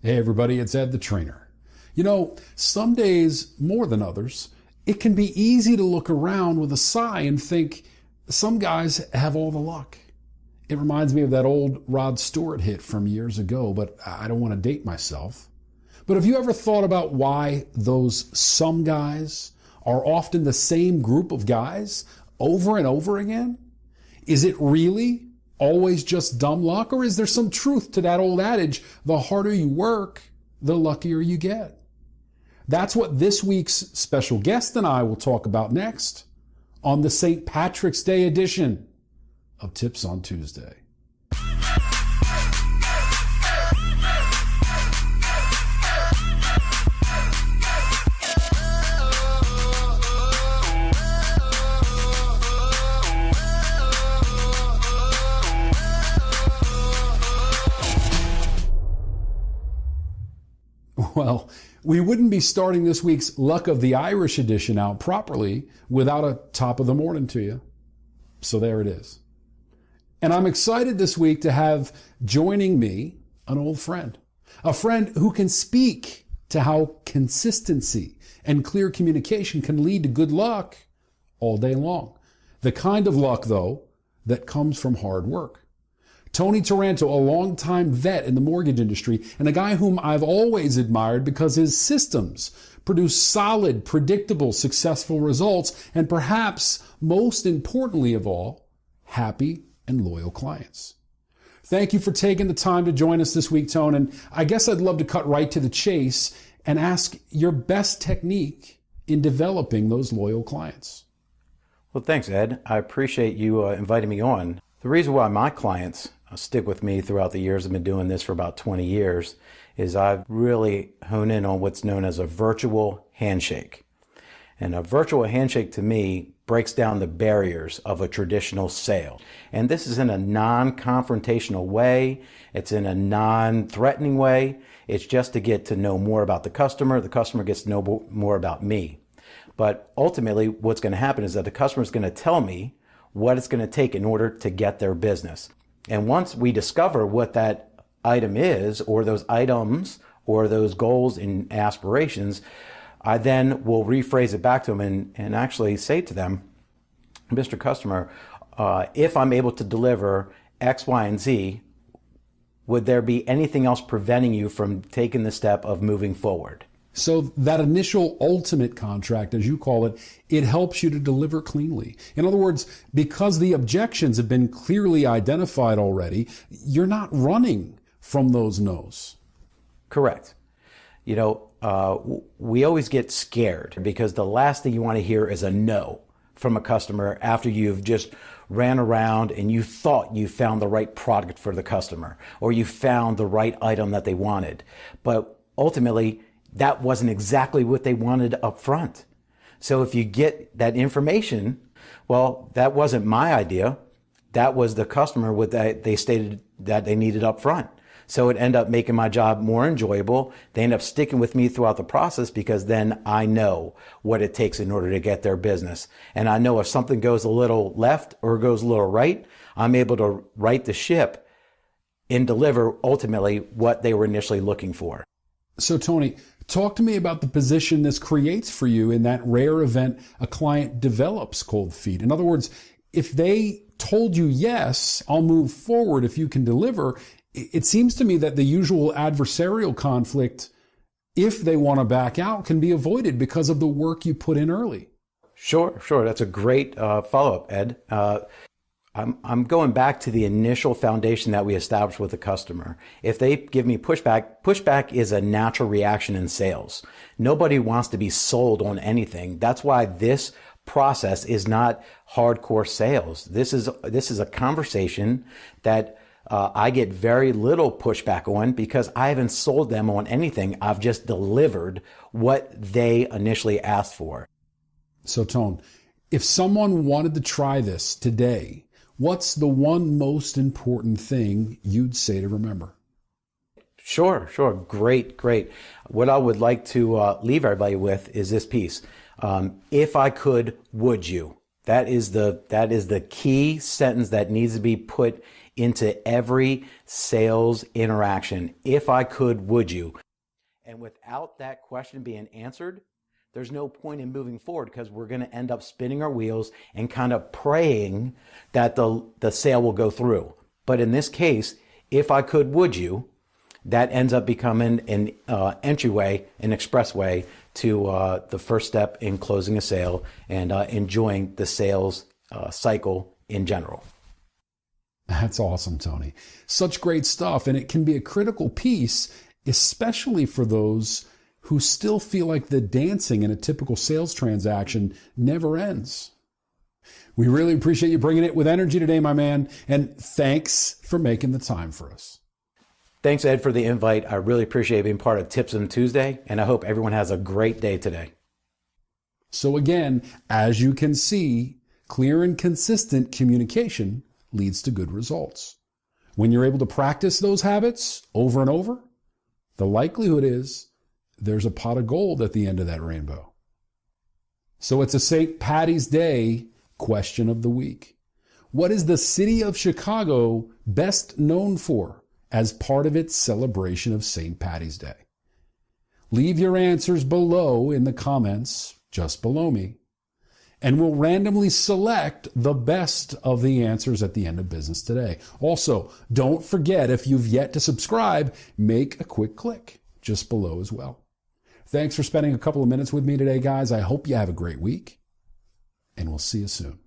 Hey everybody, it's Ed the Trainer. You know, some days more than others, it can be easy to look around with a sigh and think some guys have all the luck. It reminds me of that old Rod Stewart hit from years ago, but I don't want to date myself. But have you ever thought about why those some guys are often the same group of guys over and over again? Is it really always just dumb luck, or is there some truth to that old adage, the harder you work, the luckier you get? That's what this week's special guest and I will talk about next on the St. Patrick's Day edition of Tips on Tuesday. Well, we wouldn't be starting this week's Luck of the Irish edition out properly without a top of the morning to you. So there it is. And I'm excited this week to have joining me an old friend, a friend who can speak to how consistency and clear communication can lead to good luck all day long. The kind of luck, though, that comes from hard work. Tony Taranto, a longtime vet in the mortgage industry and a guy whom I've always admired because his systems produce solid, predictable, successful results, and perhaps most importantly of all, happy and loyal clients. Thank you for taking the time to join us this week, Tone, and I guess I'd love to cut right to the chase and ask your best technique in developing those loyal clients. Well, thanks, Ed. I appreciate you inviting me on. The reason why my clients stick with me throughout the years, I've been doing this for about 20 years, is I've really honed in on what's known as a virtual handshake. And a virtual handshake to me breaks down the barriers of a traditional sale. And this is in a non-confrontational way. It's in a non-threatening way. It's just to get to know more about the customer. The customer gets to know more about me. But ultimately, what's going to happen is that the customer is going to tell me what it's going to take in order to get their business. And once we discover what that item is, or those items, or those goals and aspirations, I then will rephrase it back to them and actually say to them, Mr. Customer, if I'm able to deliver X, Y, and Z, would there be anything else preventing you from taking the step of moving forward? So that initial ultimate contract, as you call it, it helps you to deliver cleanly. In other words, because the objections have been clearly identified already, you're not running from those no's. Correct. You know, we always get scared because the last thing you want to hear is a no from a customer after you've just ran around and you thought you found the right product for the customer or you found the right item that they wanted. But ultimately, that wasn't exactly what they wanted up front. So if you get that information, well, that wasn't my idea. That was the customer with that they stated that they needed up front. So it ended up making my job more enjoyable. They end up sticking with me throughout the process because then I know what it takes in order to get their business. And I know if something goes a little left or goes a little right, I'm able to right the ship and deliver ultimately what they were initially looking for. So Tony, talk to me about the position this creates for you in that rare event a client develops cold feet. In other words, if they told you, yes, I'll move forward if you can deliver, it seems to me that the usual adversarial conflict, if they want to back out, can be avoided because of the work you put in early. Sure. That's a great follow-up, Ed. I'm going back to the initial foundation that we established with the customer. If they give me pushback is a natural reaction in sales. Nobody wants to be sold on anything. That's why this process is not hardcore sales. This is a conversation that I get very little pushback on because I haven't sold them on anything. I've just delivered what they initially asked for. So Tone, if someone wanted to try this today, what's the one most important thing you'd say to remember? Sure. Great. What I would like to leave everybody with is this piece. If I could, would you? That is the key sentence that needs to be put into every sales interaction. If I could, would you? And without that question being answered, there's no point in moving forward, because we're going to end up spinning our wheels and kind of praying that the sale will go through. But in this case, if I could, would you? That ends up becoming an entryway, an expressway to the first step in closing a sale and enjoying the sales cycle in general. That's awesome, Tony. Such great stuff. And it can be a critical piece, especially for those who still feel like the dancing in a typical sales transaction never ends. We really appreciate you bringing it with energy today, my man. And thanks for making the time for us. Thanks, Ed, for the invite. I really appreciate being part of Tips on Tuesday, and I hope everyone has a great day today. So again, as you can see, clear and consistent communication leads to good results. When you're able to practice those habits over and over, the likelihood is there's a pot of gold at the end of that rainbow. So it's a St. Patty's Day question of the week. What is the city of Chicago best known for as part of its celebration of St. Patty's Day? Leave your answers below in the comments just below me, and we'll randomly select the best of the answers at the end of business today. Also, don't forget, if you've yet to subscribe, make a quick click just below as well. Thanks for spending a couple of minutes with me today, guys. I hope you have a great week, and we'll see you soon.